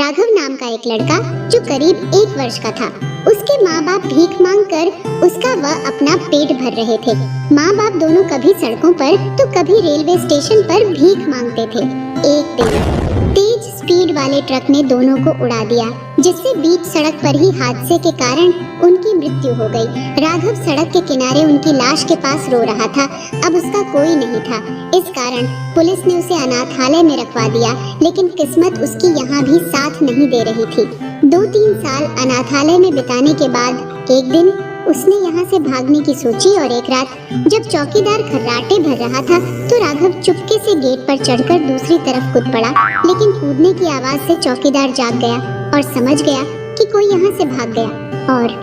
राघव नाम का एक लड़का जो करीब 1 वर्ष का था। उसके माँ बाप भीख मांग कर उसका व अपना पेट भर रहे थे। माँ बाप दोनों कभी सड़कों पर तो कभी रेलवे स्टेशन पर भीख मांगते थे। एक दिन तेज स्पीड वाले ट्रक ने दोनों को उड़ा दिया, जिससे बीच सड़क पर ही हादसे के कारण उनकी मृत्यु हो गई। राघव सड़क के किनारे उनकी लाश के पास रो रहा था। अब उसका कोई नहीं था। इस कारण पुलिस ने उसे अनाथालय में रखवा दिया, लेकिन किस्मत उसकी यहाँ भी साथ नहीं दे रही थी। 2-3 साल अनाथालय में बिताने के बाद एक दिन उसने यहाँ से भागने की सोची और एक रात जब चौकीदार खर्राटे भर रहा था तो राघव चुपके से गेट पर चढ़कर दूसरी तरफ कूद पड़ा। लेकिन कूदने की आवाज से चौकीदार जाग गया और समझ गया कि कोई यहाँ से भाग गया और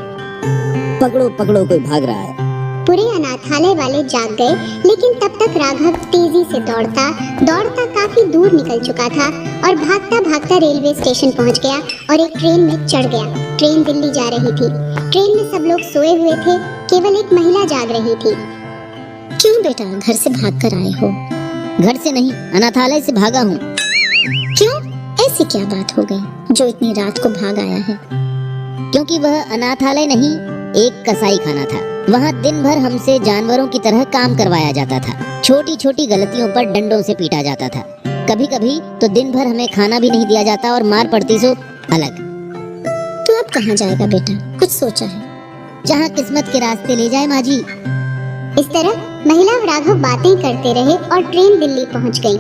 पकड़ो पकड़ो, कोई भाग रहा है। पूरे अनाथालय वाले जाग गए, लेकिन तब तक राघव तेजी से दौड़ता काफी दूर निकल चुका था और भागता भागता रेलवे स्टेशन पहुंच गया और एक ट्रेन में चढ़ गया। ट्रेन दिल्ली जा रही थी। ट्रेन में सब लोग सोए हुए थे, केवल एक महिला जाग रही थी। क्यों बेटा, घर से भाग कर आए हो? घर से नहीं, अनाथालय से भागा हूँ। क्यों, ऐसी क्या बात हो गई जो इतनी रात को भाग आया है? क्योंकि वह अनाथालय नहीं, एक कसाई खाना था। वहाँ दिन भर हमसे जानवरों की तरह काम करवाया जाता था। छोटी छोटी गलतियों पर डंडों से पीटा जाता था। कभी कभी तो दिन भर हमें खाना भी नहीं दिया जाता और मार पड़ती सो अलग। तू अब कहाँ जाएगा बेटा, कुछ सोचा है? जहाँ किस्मत के रास्ते ले जाए माँ जी। इस तरह महिला और राघव बातें करते रहे और ट्रेन दिल्ली पहुँच गई।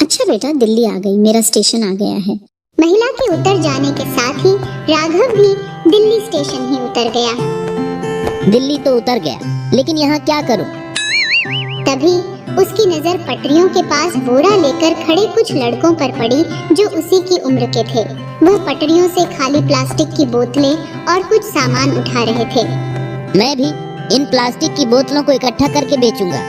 अच्छा बेटा, दिल्ली आ गई, मेरा स्टेशन आ गया है। महिला के उतर जाने के साथ ही राघव भी दिल्ली स्टेशन ही उतर गया। दिल्ली तो उतर गया, लेकिन यहाँ क्या करूँ? तभी उसकी नजर पटरियों के पास बोरा लेकर खड़े कुछ लड़कों पर पड़ी जो उसी की उम्र के थे। वह पटरियों से खाली प्लास्टिक की बोतलें और कुछ सामान उठा रहे थे। मैं भी इन प्लास्टिक की बोतलों को इकट्ठा करके बेचूंगा।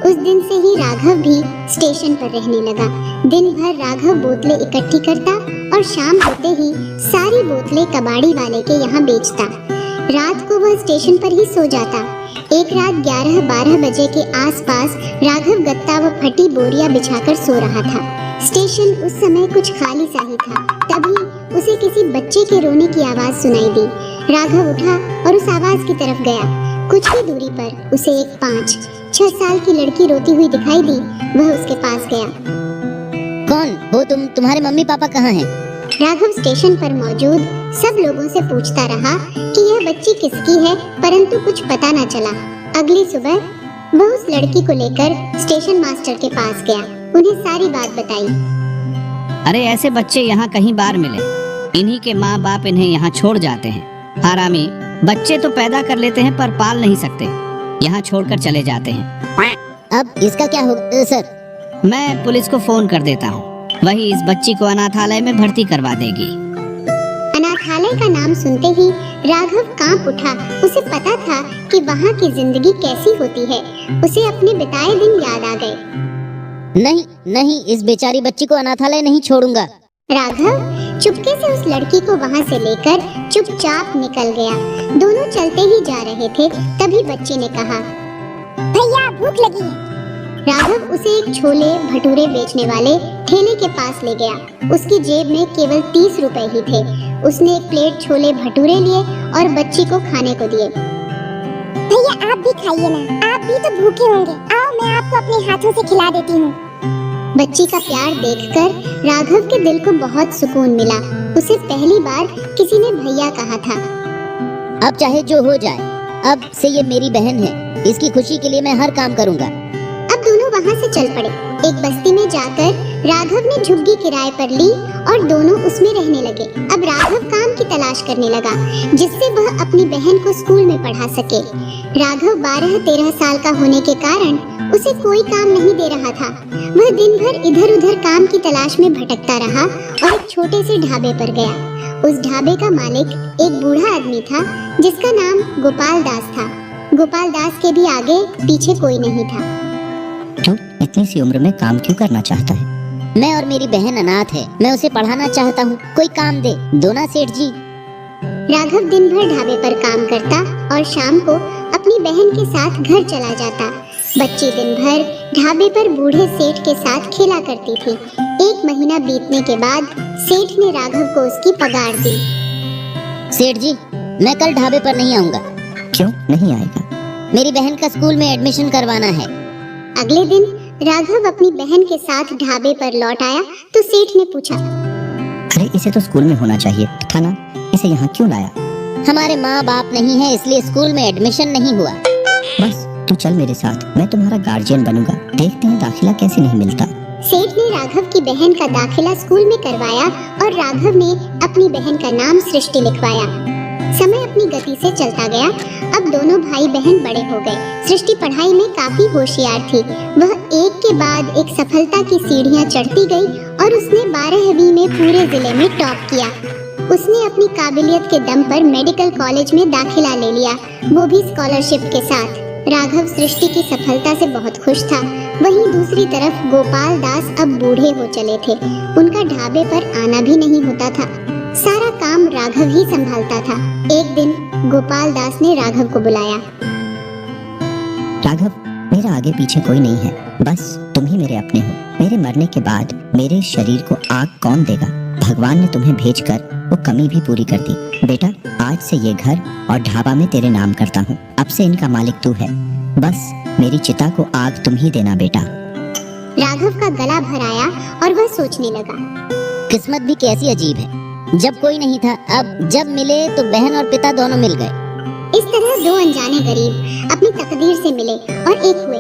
उस दिन से ही राघव भी स्टेशन पर रहने लगा। दिन भर राघव बोतलें इकट्ठी करता और शाम होते ही सारी बोतलें कबाड़ी वाले के यहाँ बेचता। रात को वह स्टेशन पर ही सो जाता। एक रात 11-12 बजे के आसपास राघव गत्ता व फटी बोरियां बिछाकर सो रहा था। स्टेशन उस समय कुछ खाली सा ही था। तभी उसे किसी बच्चे के रोने की आवाज सुनाई दी। राघव उठा और उस आवाज की तरफ गया। कुछ ही दूरी पर उसे एक 5-6 साल की लड़की रोती हुई दिखाई दी। वह उसके पास गया। कौन हो तुम? तुम्हारे मम्मी पापा कहाँ हैं? राघव स्टेशन पर मौजूद सब लोगों से पूछता रहा कि यह बच्ची किसकी है, परंतु कुछ पता न चला। अगली सुबह वह उस लड़की को लेकर स्टेशन मास्टर के पास गया। उन्हें सारी बात बताई। अरे ऐसे बच्चे यहाँ कहीं बार मिले, इन्हीं के माँ बाप इन्हें यहाँ छोड़ जाते हैं। हरामी बच्चे तो पैदा कर लेते हैं पर पाल नहीं सकते, यहाँ छोड़कर चले जाते हैं। अब इसका क्या होगा सर? मैं पुलिस को फोन कर देता हूँ, वही इस बच्ची को अनाथालय में भर्ती करवा देगी। अनाथालय का नाम सुनते ही राघव कांप उठा। उसे पता था कि वहाँ की जिंदगी कैसी होती है। उसे अपने बिताए दिन याद आ गए। नहीं नहीं, इस बेचारी बच्ची को अनाथालय नहीं छोड़ूंगा। राघव चुपके से उस लड़की को वहाँ से लेकर चुपचाप निकल गया। दोनों चलते ही जा रहे थे, तभी बच्ची ने कहा, भैया भूख लगी है। राघव उसे एक छोले भटूरे बेचने वाले ठेले के पास ले गया। उसकी जेब में केवल 30 रुपए ही थे। उसने एक प्लेट छोले भटूरे लिए और बच्ची को खाने को दिए। भैया आप भी खाइए ना, आप भी तो भूखे होंगे। आओ मैं आपको अपने हाथों से खिला देती हूँ। बच्ची का प्यार देखकर राघव के दिल को बहुत सुकून मिला। उसे पहली बार किसी ने भैया कहा था। अब चाहे जो हो जाए, अब से ये मेरी बहन है। इसकी खुशी के लिए मैं हर काम करूँगा। अब दोनों वहाँ से चल पड़े। एक बस्ती में जाकर राघव ने झुग्गी किराए पर ली और दोनों उसमें रहने लगे। अब राघव काम की तलाश करने लगा, जिससे वह अपनी बहन को स्कूल में पढ़ा सके। राघव 12-13 साल का होने के कारण उसे कोई काम नहीं दे रहा था। वह दिन भर इधर उधर काम की तलाश में भटकता रहा और एक छोटे से ढाबे पर गया। उस ढाबे का मालिक एक बूढ़ा आदमी था जिसका नाम गोपाल दास था। गोपाल दास के भी आगे पीछे कोई नहीं था। क्यों इतनी सी उम्र में काम क्यों करना चाहता है? मैं और मेरी बहन अनाथ है, मैं उसे पढ़ाना चाहता हूँ, कोई काम दे दो ना सेठ जी। राघव दिन भर ढाबे पर काम करता और शाम को अपनी बहन के साथ घर चला जाता। बच्ची दिन भर ढाबे पर बूढ़े सेठ के साथ खेला करती थी। एक महीना महीना बीतने के बाद सेठ ने राघव को उसकी पगार दी। सेठ जी, मैं कल ढाबे पर नहीं आऊंगा। क्यों नहीं आएगा? मेरी बहन का स्कूल में एडमिशन करवाना है। अगले दिन राघव अपनी बहन के साथ ढाबे पर लौट आया तो सेठ ने पूछा, अरे इसे तो स्कूल में होना चाहिए था ना, इसे यहाँ क्यों लाया? हमारे माँ बाप नहीं है इसलिए स्कूल में एडमिशन नहीं हुआ। बस तू चल मेरे साथ, मैं तुम्हारा गार्जियन बनूंगा, देखते हैं दाखिला कैसे नहीं मिलता। सेठ ने राघव की बहन का दाखिला स्कूल में करवाया और राघव ने अपनी बहन का नाम सृष्टि लिखवाया। समय अपनी गति से चलता गया। अब दोनों भाई बहन बड़े हो गए। सृष्टि पढ़ाई में काफी होशियार थी। वह एक के बाद एक सफलता की सीढ़ियां चढ़ती गई और उसने 12वीं में पूरे जिले में टॉप किया। उसने अपनी काबिलियत के दम पर मेडिकल कॉलेज में दाखिला ले लिया, वो भी स्कॉलरशिप के साथ। राघव सृष्टि की सफलता से बहुत खुश था। वहीं दूसरी तरफ गोपाल दास अब बूढ़े हो चले थे। उनका ढाबे पर आना भी नहीं होता था। सारा काम राघव ही संभालता था। एक दिन गोपाल दास ने राघव को बुलाया। राघव, मेरा आगे पीछे कोई नहीं है, बस तुम ही मेरे अपने हो। मेरे मरने के बाद मेरे शरीर को आग कौन देगा? भगवान ने तुम्हें भेजकर वो कमी भी पूरी कर दी। बेटा, आज से ये घर और ढाबा में तेरे नाम करता हूँ। अब से इनका मालिक तू है। बस मेरी चिता को आग तुम ही देना बेटा। राघव का गला भर आया और वह सोचने लगा, किस्मत भी कैसी अजीब है। जब कोई नहीं था, अब जब मिले तो बहन और पिता दोनों मिल गए। इस तरह दो अनजाने गरीब अपनी तकदीर से मिले और एक हुए।